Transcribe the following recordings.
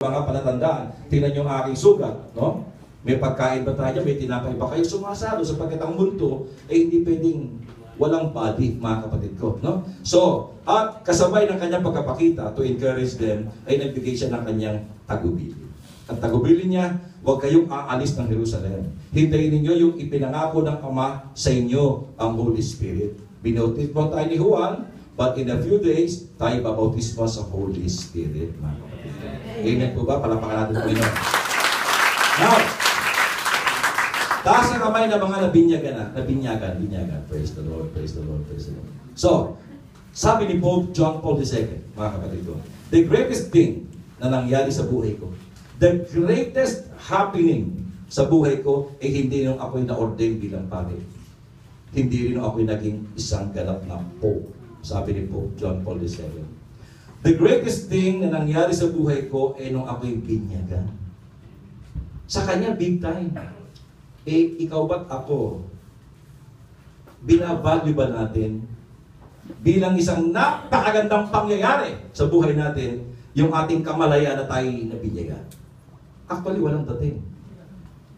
Mga palatandaan, tingnan yung aking sugat, no? May pagkain ba tayo, may tinapay ba kayo sumasalo sapagkat ang multo ay hindi pwedeng walang body, mga kapatid ko, no? So, at kasabay ng kanyang pagkapakita to encourage them, ay nagbigay siya ng kanyang tagubili. At tagubili niya, huwag kayong aalis ng Jerusalem. Hintayin ninyo yung ipinangako ng Ama sa inyo, ang Holy Spirit. Binautismo tayo ni Juan, but in a few days, tayo babautismo sa Holy Spirit, mga kapatid. Amen po ba? Palapakan natin po ino. Now, taas ang kamay ng mga nabinyagan. Praise the Lord, praise the Lord, praise the Lord. So, sabi ni Pope John Paul II, mga kapatid ko, the greatest thing na nangyari sa buhay ko, the greatest happening sa buhay ko, ay hindi nung ako'y na-ordain bilang pare. Hindi rin nung ako'y naging isang ganap na Pope. Sabi ni Pope John Paul II. The greatest thing na nangyari sa buhay ko ay nung ako'y binyagan. Sa kanya, big time. Eh, ikaw ba't ako? Binavalue ba natin bilang isang napakagandang pangyayari sa buhay natin yung ating kamalaya na tayo nabinyagan? Actually, walang dating.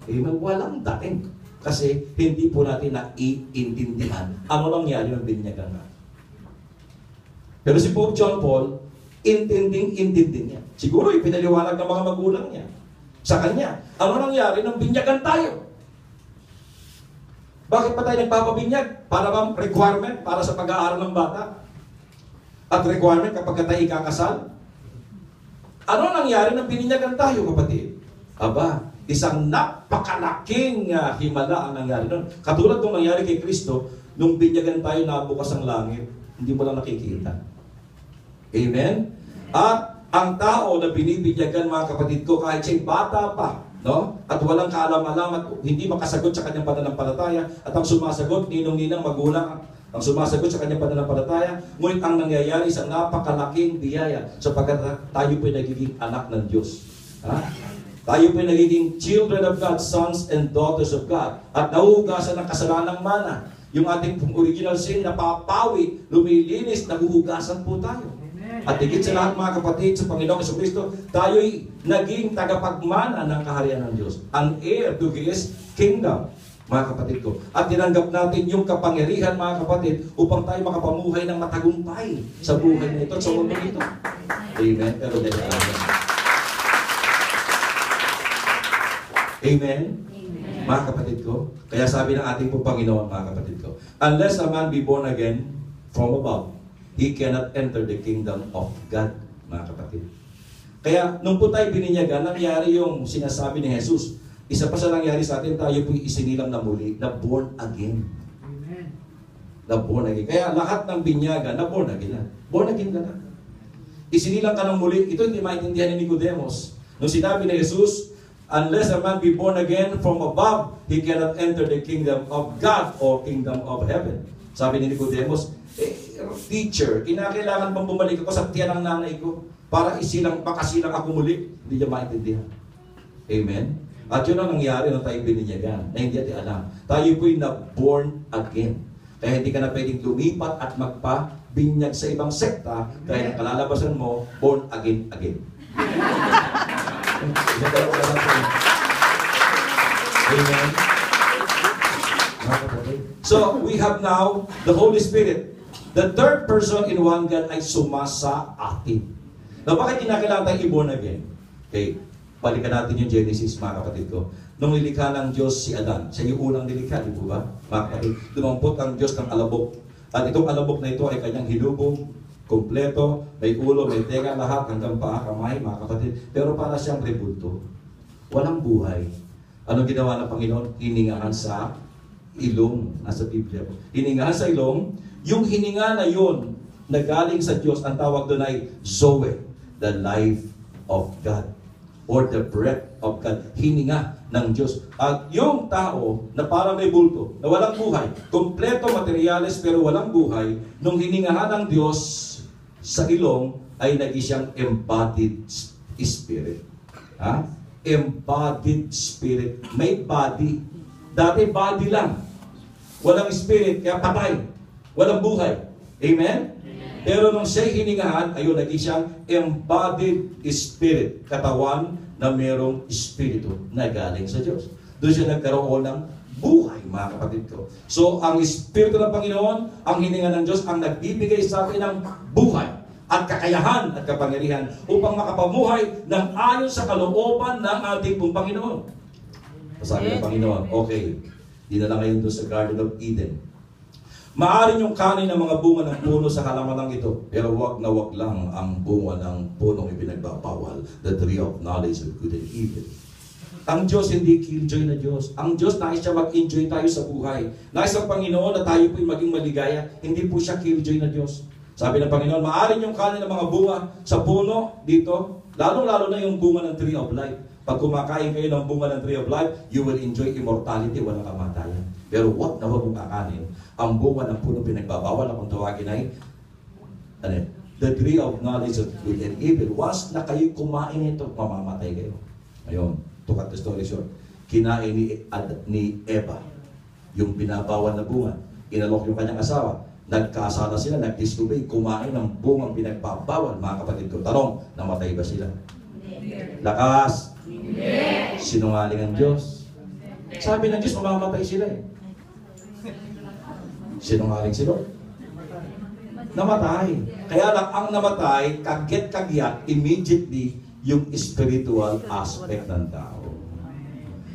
Amen? Walang dating. Kasi hindi po natin naiintindihan ano nangyari ng binyagan natin. Pero si Pope John Paul, intinding niya. Siguro ipinaliwanag ng mga magulang niya sa kanya. Ano nangyari nang binyagan tayo? Bakit pa tayo nagpapabinyag? Para bang requirement para sa pag-aaral ng bata? At requirement kapag tayo ikakasal? Ano nangyari nang bininyagan tayo, kapatid? Aba, isang napakalaking himala ang nangyari doon. Katulad ng nangyari kay Kristo, nung binyagan tayo nabukas ang langit, hindi mo lang nakikita. Amen? At ang tao na binibinyagan, mga kapatid ko, kahit siya'y bata pa, no? At walang kaalam-alam at hindi makasagot sa kanyang pananampalataya, at ang sumasagot, ninong-ninang magulang, ang sumasagot sa kanyang pananampalataya, ngunit ang nangyayari sa napakalaking biyaya sapagkat tayo po'y nagiging anak ng Diyos. Ha? Tayo po'y nagiging children of God, sons and daughters of God, at nahuhugasan ng kasalanang mana. Yung ating original sin na papawi, lumilinis, nahuhugasan po tayo. At higit sa lahat, mga kapatid, sa Panginoong Jesucristo, tayo'y naging tagapagmana ng kaharian ng Diyos. Ang heir to His kingdom, mga kapatid ko. At tinanggap natin yung kapangyarihan, mga kapatid, upang tayo makapamuhay ng matagumpay sa buhay na ito, sa mundo ito. Amen. Pero dahil amen. Amen. Mga kapatid ko. Kaya sabi ng ating po Panginoon, mga kapatid ko, unless a man be born again from above, he cannot enter the kingdom of God, mga kapatid. Kaya, nung po tayo bininyagan, nangyari yung sinasabi ni Jesus. Isa pa sa nangyari sa atin, tayo po'y isinilang na muli, na born again. Amen. Na born again. Kaya lahat ng binyagan, na born again na. Born again ka na. Isinilang ka ng muli. Ito hindi maintindihan ni Nicodemus. Nung sinabi ni Jesus, unless a man be born again from above, he cannot enter the kingdom of God or kingdom of heaven. Sabi ni Nicodemus, teacher, kinakailangan bang bumalik ako sa tiyan ng nanay ko para makasilang ako muli? Hindi niya maintindihan. Amen? At yun ang nangyari nung tayo bininyagan, na hindi natin alam. Tayo po'y na-born again. Kaya hindi ka na pwedeng lumipat at magpabinyag sa ibang sekta, kaya ang kalalabasan mo, born again. Amen? So, we have now the Holy Spirit. The third person in one God ay sumasa atin. Now, bakit kinakailangan tayong i-born again? Okay, balikan natin yung Genesis, mga kapatid ko. Nung nilikha ng Diyos si Adan, siya yung unang nilikha, di ba? Mga kapatid, dumampot ang Diyos ng alabok. At itong alabok na ito ay kanyang hinubog, kompleto, may ulo, may tenga, lahat, hanggang paa, kamay, mga kapatid. Pero para siyang rebulto. Walang buhay. Anong ginawa ng Panginoon? Hiningahan sa ilong. Nasa Biblia po. Hiningahan sa ilong. Yung hininga na yun, na galing sa Diyos, ang tawag doon ay Zoe, the life of God. Or the breath of God. Hininga ng Diyos. At yung tao na parang may bulto, na walang buhay, kompleto materyales pero walang buhay, nung hiningahan ng Diyos sa ilong, ay naging siyang embodied spirit. Ha? Embodied spirit. May body. Dati body lang. Walang spirit, kaya patay. Walang buhay. Amen? Pero nung siya'y hiningahan, ayun, naging siyang embodied spirit, katawan na merong espiritu na galing sa Diyos. Doon siya nagkaroon ng buhay, mga kapatid ko. So, ang Espiritu ng Panginoon, ang hininga ng Diyos, ang nagbibigay sa atin ng buhay at kakayahan at kapangyarihan upang makapamuhay ng ayon sa kalooban ng ating pong Panginoon. Sabi ng Panginoon, okay, dinala ngayon doon sa Garden of Eden. Maaari yung kanin ng mga bunga ng puno sa halamanang ito, pero wag na wag lang ang bunga ng punong ipinagbabawal, the tree of knowledge of good and evil. Ang Diyos hindi killjoy na Diyos. Ang Diyos nais siya mag-enjoy tayo sa buhay. Nais ng Panginoon na tayo po'y maging maligaya. Hindi po siya killjoy na Diyos. Sabi ng Panginoon, maaari yung kanin ng mga bunga sa puno dito, lalong-lalo na yung bunga ng tree of life. Pag kumakain kayo ng bunga ng tree of life, you will enjoy immortality, walang kamatayan. Pero wag na wag mong kakanin ang bunga ng puno pinagbabawal na kung tawagin ay the tree of knowledge of good and evil. Once na kayo kumain ito, mamamatay kayo. Ayun, to cut the story short, kinain ni Eva yung binabawal na bunga. Inalok yung kanyang asawa. Nagkasala sila, nag-disobey, kumain ng bungang pinagbabawal, mga kapatid ko. Tanong, namatay ba sila? Lakas. Sinungaling ang Diyos. Sabi ng Diyos, mamamatay sila eh. Sinungaling sila. Namatay. Kaya lang ang namatay, kagyat immediately yung spiritual aspect ng tao.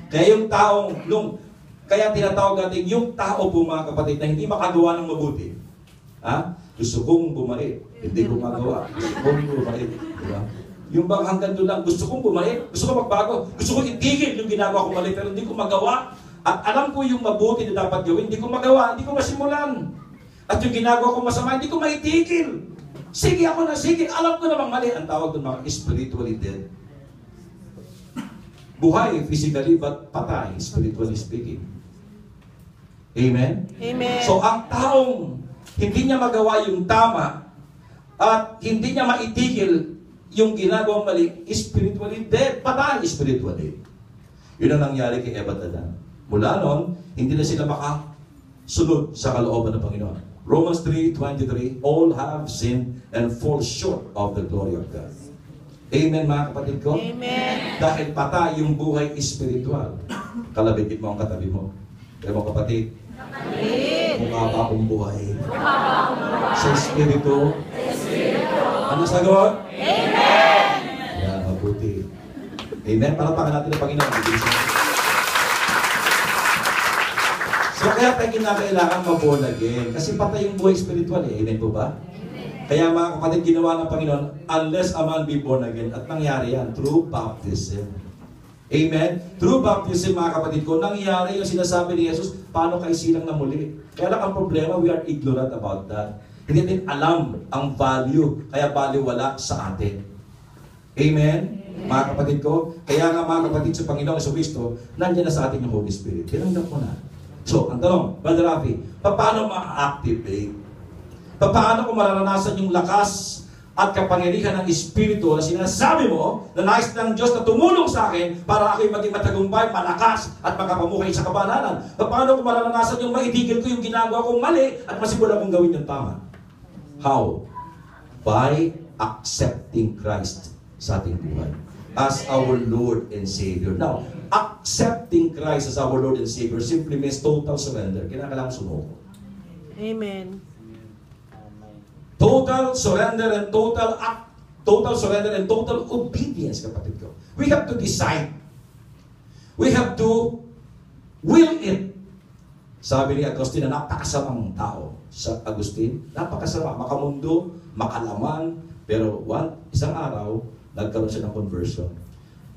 Kaya yung taong, kaya tinatawag natin yung tao po, mga kapatid, na hindi makagawa ng mabuti. Ha? Gusto kong bumait, hindi ko magawa. Gusto kong bumait. Diba? Yung bang hanggang doon lang, gusto kong bumait, gusto kong magbago, gusto kong itigil yung ginagawa ko mali, pero hindi ko magawa. At alam ko yung mabuti na dapat gawin, hindi ko magawa, hindi ko masimulan. At yung ginagawa ko masama, hindi ko maitigil. Sige ako na, sige, alam ko namang mali. Ang tawag doon mga spiritually dead. Buhay physically, but patay, spiritually speaking. Amen? Amen. So ang taong hindi niya magawa yung tama at hindi niya maitigil yung ginagawang mali, spiritually dead, patay spiritually. Yun ang nangyari kay Eva at Adan. Mula noon, hindi na sila makasunod sa kalooban ng Panginoon. Romans 3:23, all have sinned and fall short of the glory of God. Amen, mga kapatid ko? Amen. Dahil patay yung buhay espiritual. Kalabit mo ang katabi mo. Kaya mga kapatid, mukha pa akong buhay. Sa espiritu. Ano sagot? Amen! Yan, mabuti. Amen? Palakpakan natin ang Panginoon. So kaya tayo kinakailangan ma-born again. Kasi patay yung buhay spiritual eh. Amen po ba? Kaya mga kapatid, ginawa ng Panginoon, unless a man be born again, at nangyari yan, through baptism. Amen? Through baptism, mga kapatid ko, nangyari yung sinasabi ni Jesus, paano kayo silang na muli? Kaya lang ang problema, we are ignorant about that. Hindi din alam ang value, kaya baliwala sa atin. Amen? Mga kapatid ko, kaya nga mga kapatid sa Panginoon sa Kristo, nandiyan na sa atin yung Holy Spirit. Tinanggap mo na. So, ang tanong, Brother Rafi, paano ma-activate? Paano ko mararanasan yung lakas at kapangyarihan ng Espiritu na sinasabi mo na nais ng Diyos na tumulong sa akin para ako'y maging matagumpay, malakas at makapamuhay sa kabanalan? Paano ko mararanasan yung maitigil ko yung ginagawa kong mali at masimulan kong gawin yung tama? How? By accepting Christ sa ating buhay as our Lord and Savior. Now, accepting Christ as our Lord and Savior simply means total surrender. Kinakailangan sumuko. Amen. Total surrender and total surrender and total obedience, kapatid ko. We have to decide. We have to will it. Sabi ni Agustin na napakasamang tao. Sa Agustin, napakasama, makamundo, makalaman, pero isang araw, nagkaroon siya ng conversion.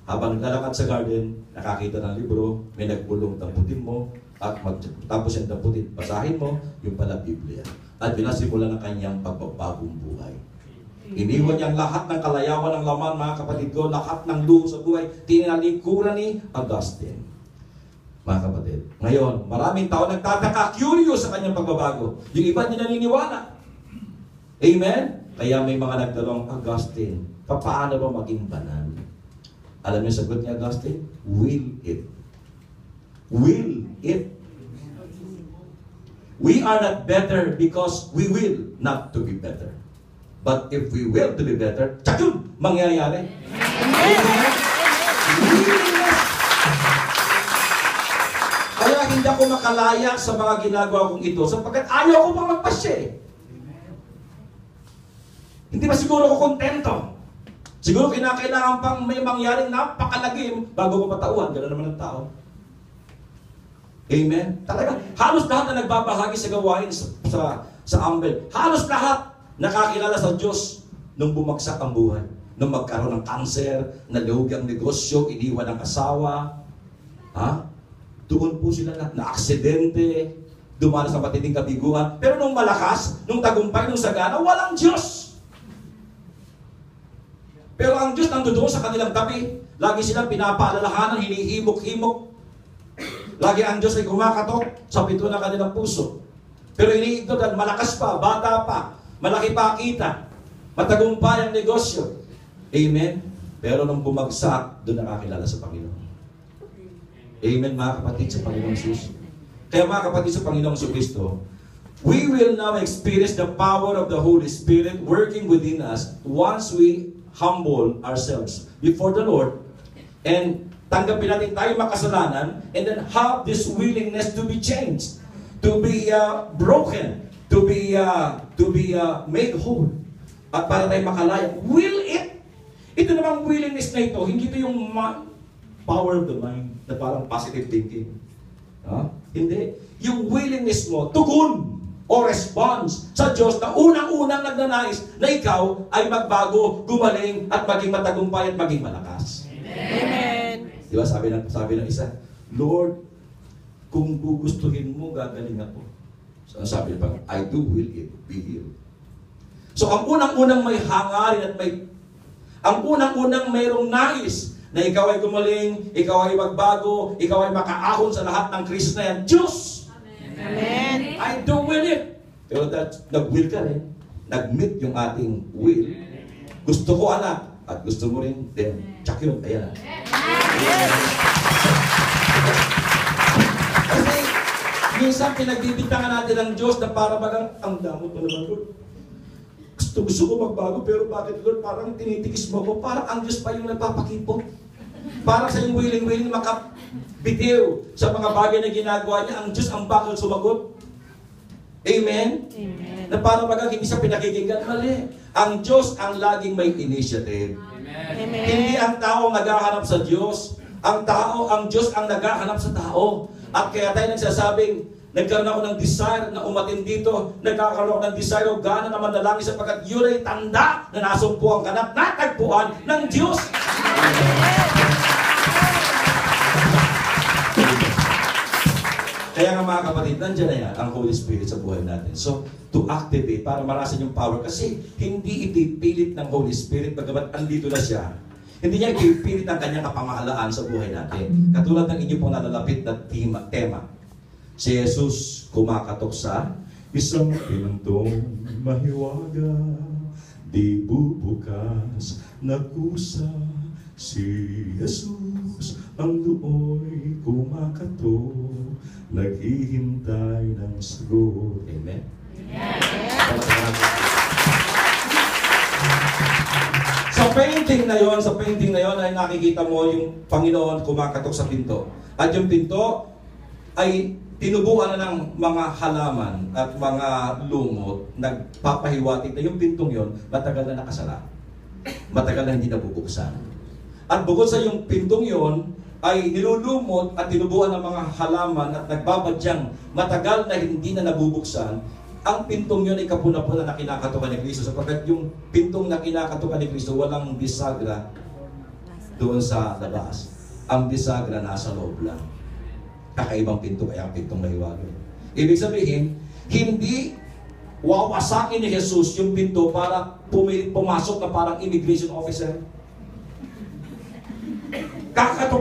Habang naglalakad sa garden, nakakita ng libro, may nagbulong, damputin mo, at tapos yung damputin, basahin mo, yung pala Biblia. At pinasimula ng kanyang pagbabagong buhay. Iniwan niyang lahat ng kalayawan ng laman, mga kapatid ko, lahat ng luho sa buhay, tinalikuran ni Augustine. Mga kapatid, ngayon, maraming tao nagtataka, curious sa kanyang pagbabago. Yung iba niya naniniwala. Amen? Kaya may mga nagtanong, Augustine, paano ba maging banal? Alam niyo sagot ni Augustine? Will it. Will it. We are not better because we will not to be better. But if we will to be better, tsak yun, mangyayari. Amen. Willingness. Kaya hindi ako makalaya sa mga ginagawa kong ito sapagkat ayaw ko pang magpasya eh. Hindi ba siguro ako kontento? Siguro kinakailangan pang may mangyaring napakalagim bago ko matauhan. Gano'n naman ang tao. Amen? Talaga, halos lahat na nagbabahagi sa gawain sa Ambel, halos lahat nakakilala sa Diyos nung bumagsak ang buhay. Nung magkaroon ng kanser, nalugi ang negosyo, iniwan ang asawa. Doon po sila na aksidente, dumanas sa matinding kabiguan. Pero nung malakas, nung tagumpay, nung sagana, walang Diyos. Pero ang Diyos nandoon sa kanilang tabi. Lagi silang pinapaalalahanan, hinihimok-himok. Lagi ang Diyos ay kumakatok sa pinto ng kanilang puso. Pero iniigno dahil malakas pa, bata pa, malaki pa kita, matagumpay ang negosyo. Amen? Pero nung bumagsak, doon nakakilala sa Panginoon. Amen, mga kapatid, sa Panginoong Jesus. Kaya mga kapatid sa Panginoong Kristo, we will now experience the power of the Holy Spirit working within us once we humble ourselves before the Lord and tanggapin natin tayo makasalanan and then have this willingness to be changed, to be broken, to be made whole. At para tayo makalaya, will it? Ito namang willingness na ito, hindi ito yung power of the mind na parang positive thinking. Hindi. Yung willingness mo, tugon o response sa Diyos na unang-unang nagnanais na ikaw ay magbago, gumaling, at maging matagumpay at maging malakas. Amen. Di ba sabi ng isa, Lord, kung gugustuhin mo, gagaling ako. So sabi niya, I do will it be healed. So ang unang-unang may hangarin at ang unang-unang mayroong nais na ikaw ay gumaling, ikaw ay magbago, ikaw ay makaahon sa lahat ng krisis na yan, Diyos! Amen. I do will it. Pero nag-will ka rin. Nag-meet yung ating will. Gusto ko anak, at gusto mo rin, then, tsak yun, ayan na. Kasi, minsan pinagbibintangan natin ng Diyos na para bagang, ang damot mo naman, Lord. Gusto ko magbago, pero bakit, Lord, parang tinitikis mo ko, parang ang Diyos pa yung nagpapakipot. Parang sa yung willing makabitiw sa mga bagay na ginagawa niya, ang Diyos ang bakal sumagot. Amen? Amen. Na parang bagang hindi siya pinakikinggan, mali. Ang Diyos ang laging may initiative. Amen. Hindi ang tao naghahanap sa Diyos. Ang Diyos ang naghahanap sa tao. At kaya tayo nagsasabing, nagkaroon ako ng desire na umatin dito, nagkakaroon ako ng desire o gana na manalangin sapagkat yun ay tanda na nasumpuan ka na natagpuan ng Diyos. Kaya nga mga kapatid, nandiyan na yan ang Holy Spirit sa buhay natin. So, to activate, para marasan yung power. Kasi hindi ipipilit ng Holy Spirit, bagamat andito na siya. Hindi niya ipipilit ang kanyang kapamahalaan sa buhay natin. Katulad ng inyo pong nalalapit na tema. Si Jesus kumakatok sa isang pintong mahiwaga, di bubukas na kusa. Si Jesus ang do'y kumakatok, naghihintay ng sagot. Amen? Sa painting na yon ay nakikita mo yung Panginoon kumakatok sa pinto. At yung pinto ay tinubuan na ng mga halaman at mga lumot, nagpapahiwatig na yung pintong yon matagal na nakasara. Matagal na hindi nabubuksan. At bukod sa yung pintong yon, ay nilulumot at tinubuan ng mga halaman at nagbabadyang matagal na hindi na nabubuksan, ang pintong yon ay kapuna-puna na kinakatukan ni Kristo. Sapagkat yung pintong na kinakatukan ni Kristo, walang bisagra doon sa labas. Ang bisagra nasa loob lang. Kakaibang pinto kaya ang pintong mahiwaga. Ibig sabihin, hindi wawasakin ni Jesus yung pinto para pumasok na parang immigration officer. Kakatok